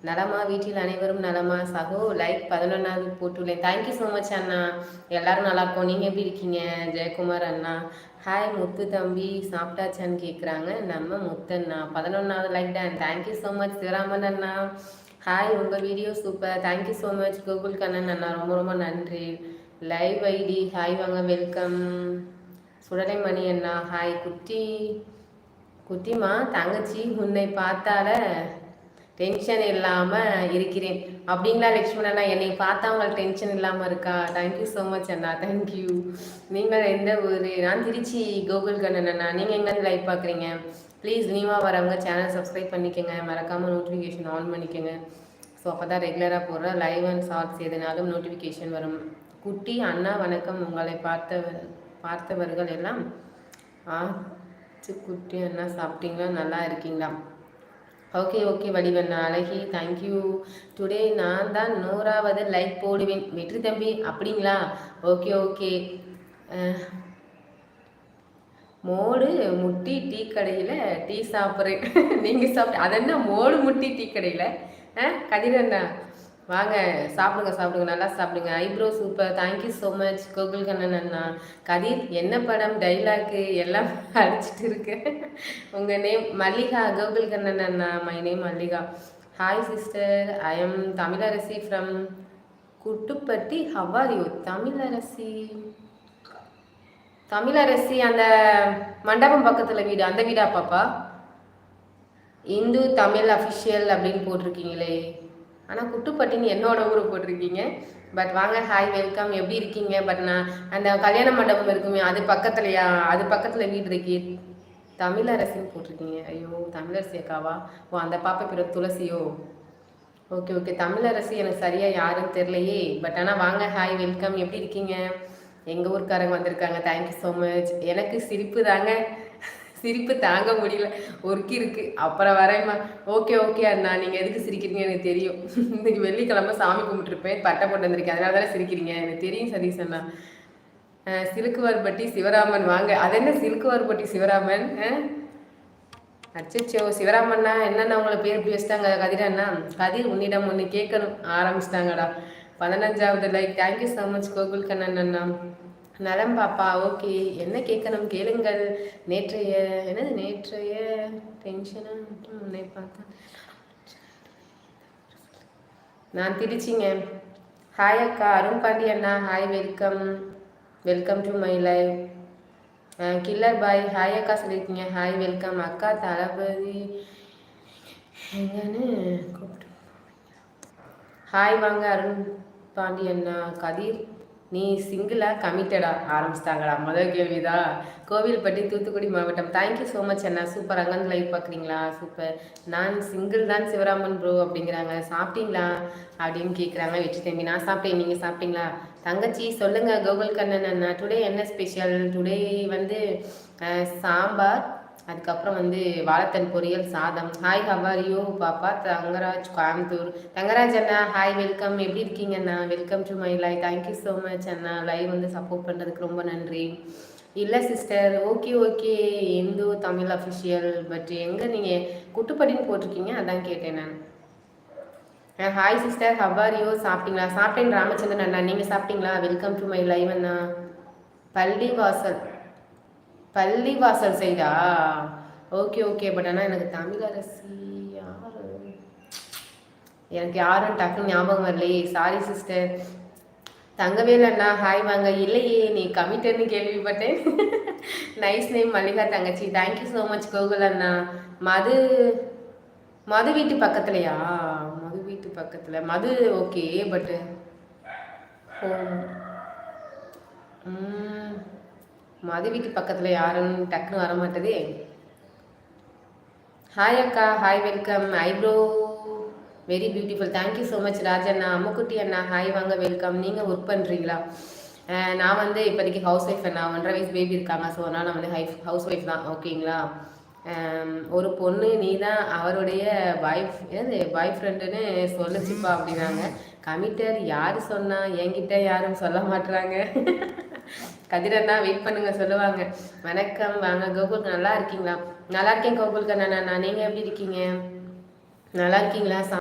நலமா? வீட்டில் அனைவரும் நலமா? சகோ லைக் 11வது போட்டுள்ளேன். தேங்க்யூ ஸோ மச் அண்ணா. எல்லாரும் நல்லா இருக்கோம். நீங்கள் எப்படி இருக்கீங்க? ஜெயக்குமார் அண்ணா ஹாய். முத்து தம்பி சாப்பிட்டாச்சான்னு கேட்குறாங்க. நம்ம முத்தண்ணா 11வது லைக் தான். தேங்க்யூ ஸோ மச் சிவராமன் அண்ணா. ஹாய், உங்கள் video super. Thank you so much Gokul Kannan அண்ணா. ரொம்ப ரொம்ப நன்றி. லைவ் ஐடி ஹாய் வாங்க, வெல்கம். சுடலைமணி அண்ணா ஹாய். குட்டிமா தங்கச்சி உன்னை பார்த்தால டென்ஷன் இல்லாமல் இருக்கிறேன் அப்படிங்களா லக்ஷ்மண் அண்ணா? என்னை பார்த்தா உங்களுக்கு டென்ஷன் இல்லாமல் இருக்கா? தேங்க்யூ ஸோ மச் அண்ணா, தேங்க்யூ. நீங்கள் எந்த ஊர்? நான் திருச்சி கோகுல் கண்ணன் அண்ணா. நீங்கள் எங்கேருந்து லைவ் பார்க்குறீங்க? ப்ளீஸ் நியூவாக வரவங்க சேனல் சப்ஸ்கிரைப் பண்ணிக்கோங்க, மறக்காமல் நோட்டிஃபிகேஷன் ஆன் பண்ணிக்கோங்க. ஸோ அப்போ தான் ரெகுலராக போடுற லைவ் அண்ட் ஷார்ட்ஸ் எதுனாலும் நோட்டிஃபிகேஷன் வரும். குட்டி அண்ணா வணக்கம். உங்களை பார்த்தவர்கள் எல்லாம் குட்டி அண்ணா சாப்பிட்டீங்களா? நல்லா இருக்கீங்களா? ஓகே ஓகே வடிவண்ணா அழகி, தேங்க்யூ. டுடே நான் தான் 100வது லைக் போடுவேன். வெற்றி தம்பி அப்படிங்களா? Okay okay. மோடு முட்டி டீ கடையில் டீ சாப்பிட்றேன். நீங்கள் சாப்பிட்டு அதென்ன மோடு முட்டி டீ கடையில்? கதிரண்ணா வாங்க சாப்பிடுங்க சாப்பிடுங்க, நல்லா சாப்பிடுங்க. Eyebrow super, thank you so much Gokul Kannan அண்ணா. கதிர் என்ன படம் டைலாக்கு எல்லாம் அடிச்சுட்டு இருக்கு. உங்கள் நேம் மல்லிகா? கோகுல் கண்ணன் அண்ணா my name Mallika. Hi sister, I am Tamilarasi from Kuttupatti. How are you? Tamilarasi அந்த மண்டபம் பக்கத்தில் வீடு, அந்த வீடா பாப்பா? இந்து தமிழ் அஃபிஷியல் அப்படின்னு போட்டிருக்கீங்களே, ஆனால் குட்டுப்பட்டின்னு என்னோட ஊரை போட்டிருக்கீங்க. பட் வாங்க, ஹாய் வெல்கம். எப்படி இருக்கீங்க? பட் நான் அந்த கல்யாண மண்டபம் இருக்குமே அது பக்கத்துலையா? அது பக்கத்தில் வீடு இருக்கே. தமிழரசின்னு போட்டிருக்கீங்க. ஐயோ, தமிழரசி அக்காவா? ஓ, அந்த பாப்பா பேர் துளசியோ? Okay okay. தமிழரசி எனக்கு சரியாக யாருன்னு தெரிலையே. பட் ஆனால் வாங்க, ஹாய் வெல்கம். எப்படி இருக்கீங்க? எங்கள் ஊருக்காரங்க வந்திருக்காங்க. Thank you so much. எனக்கு சிரிப்பு தாங்க, சிரிப்பு தாங்க முடியல. ஒர்க்கி இருக்கு, அப்புறம் வரேம்மா. ஓகே ஓகே அண்ணா, நீங்கள் எதுக்கு சிரிக்கிறீங்க எனக்கு தெரியும். இன்னைக்கு வெள்ளிக்கிழமை சாமி கும்பிட்டுருப்பேன், பட்டை போட்டு வந்திருக்கேன், அதனால தானே சிரிக்கிறீங்க எனக்கு தெரியும் சதீஷ் அண்ணா. சிலுக்குவார்பட்டி சிவராமன் வாங்க. அது என்ன சிலுக்குவார்பட்டி சிவராமன்? அச்சோ சிவராமண்ணா, என்னண்ணா உங்களை பேர் எப்படி வச்சுட்டாங்க? கதிரண்ணா கதிர் உன்னிடம் ஒன்று கேட்கணும் ஆரம்பிச்சிட்டாங்கடா. 15வது like. Thank you so much Gokul Kannan அண்ணா. நலம் பாப்பா. ஓகே, என்ன கேட்கணும் கேளுங்கள். நேற்றைய டென்ஷனா உன்னை பார்த்தா? நான் திருச்சிங்க. ஹாய் அக்கா. அருண் பாண்டி அண்ணா hi, welcome. Welcome to my live. Killer boy hi அக்கா சொல்லியிருக்கீங்க. ஹாய் வெல்கம் அக்கா. தளபதி எங்கன்னு கூப்பிட்டு ஹாய் வாங்க. அருண் பாண்டி அண்ணா. கதிர் நீ சிங்கிளா கமிட்டடா? ஆரம்பிச்சிட்டாங்களா? முதல் கேள்விதா. கோவில்பட்டி தூத்துக்குடி மாவட்டம். தேங்க்யூ ஸோ மச் அண்ணா, சூப்பர். அங்கேருந்து லைவ் பார்க்குறீங்களா? சூப்பர். நான் சிங்கிள் தான் சிவராமன் ப்ரோ அப்படிங்கிறாங்க. சாப்பிட்டீங்களா அப்படின்னு கேட்குறாங்க. வெற்றி தம்பி நான் சாப்பிட்டேன், நீங்கள் சாப்பிட்டீங்களா? தங்கச்சி சொல்லுங்கள் கோகுல் கண்ணன் அண்ணா. டுடே என்ன ஸ்பெஷல்? டுடே வந்து சாம்பார், அதுக்கப்புறம் வந்து வாழைத்தன் பொரியல், சாதம். ஹாய் ஹவாரியோ பாப்பா? தங்கராஜ் கோயம்புத்தூர். தங்கராஜ் அண்ணா ஹாய் வெல்கம். எப்படி இருக்கீங்க அண்ணா? Welcome to my live. Thank you so much அண்ணா, லைவ் வந்து சப்போர்ட் பண்ணுறதுக்கு ரொம்ப நன்றி. இல்லை sister, okay okay. Hindu Tamil official. But எங்கே நீங்கள் குட்டுப்பட்டின்னு போட்டிருக்கீங்க, அதான் கேட்டேன் நான். Hi sister, how are you? சாப்பிட்டீங்களா? சாப்பிட்டேன் ராமச்சந்திரன் அண்ணா, நீங்கள் சாப்பிட்டீங்களா? வெல்கம் டு மை லைவ் அண்ணா. பள்ளிவாசல் சைடா? Okay okay. பட் ஆனால் எனக்கு தமிழரசி யாரு, எனக்கு யாரும் டக்குன்னு ஞாபகம் வரலையே. Sorry sister. தங்கவேல் அண்ணா ஹாய் வாங்க. இல்லையே, நீ கமிட்டர்னு கேள்விப்பட்டேன். நைஸ் நேம் மல்லிகா தங்கச்சி. தேங்க்யூ ஸோ மச் கோகுல் அண்ணா. மது வீட்டு பக்கத்துலையா? மது வீட்டு பக்கத்தில் மது. ஓகே. பட்டு மது வீட்டு பக்கத்தில் யாருன்னு டக்குன்னு வர மாட்டேதே. ஹாய் அக்கா. Hi welcome. Eyebrow very beautiful. Thank you so much ராஜண்ணா. அம்முக்குட்டி அண்ணா ஹாய் வாங்க, வெல்கம். நீங்கள் ஒர்க் பண்ணுறீங்களா? நான் வந்து இப்போதைக்கு ஹவுஸ் ஒய்ஃப் அண்ணா. 1.5 வயசு பேபி இருக்காங்க. ஸோ அதனால் நான் வந்து ஹவுஸ் ஒய்ஃப் தான். ஓகேங்களா? ஒரு பொண்ணு நீ தான் அவருடைய பாய் ஃப்ரெண்டுன்னு சொல்லுச்சுப்பா அப்படின்னாங்க. கமிட்டர் யார் சொன்னா? என்கிட்ட யாரும் சொல்ல மாட்டுறாங்க. கதிரண்ணா வெயிட் பண்ணுங்க, சொல்லுவாங்க. வணக்கம் வாங்க. கோகுல் நல்லா இருக்கீங்களா? நல்லா இருக்கேன் கோகுல் கண்ணா. நீங்கள் எப்படி இருக்கீங்க? நல்லா இருக்கீங்களா?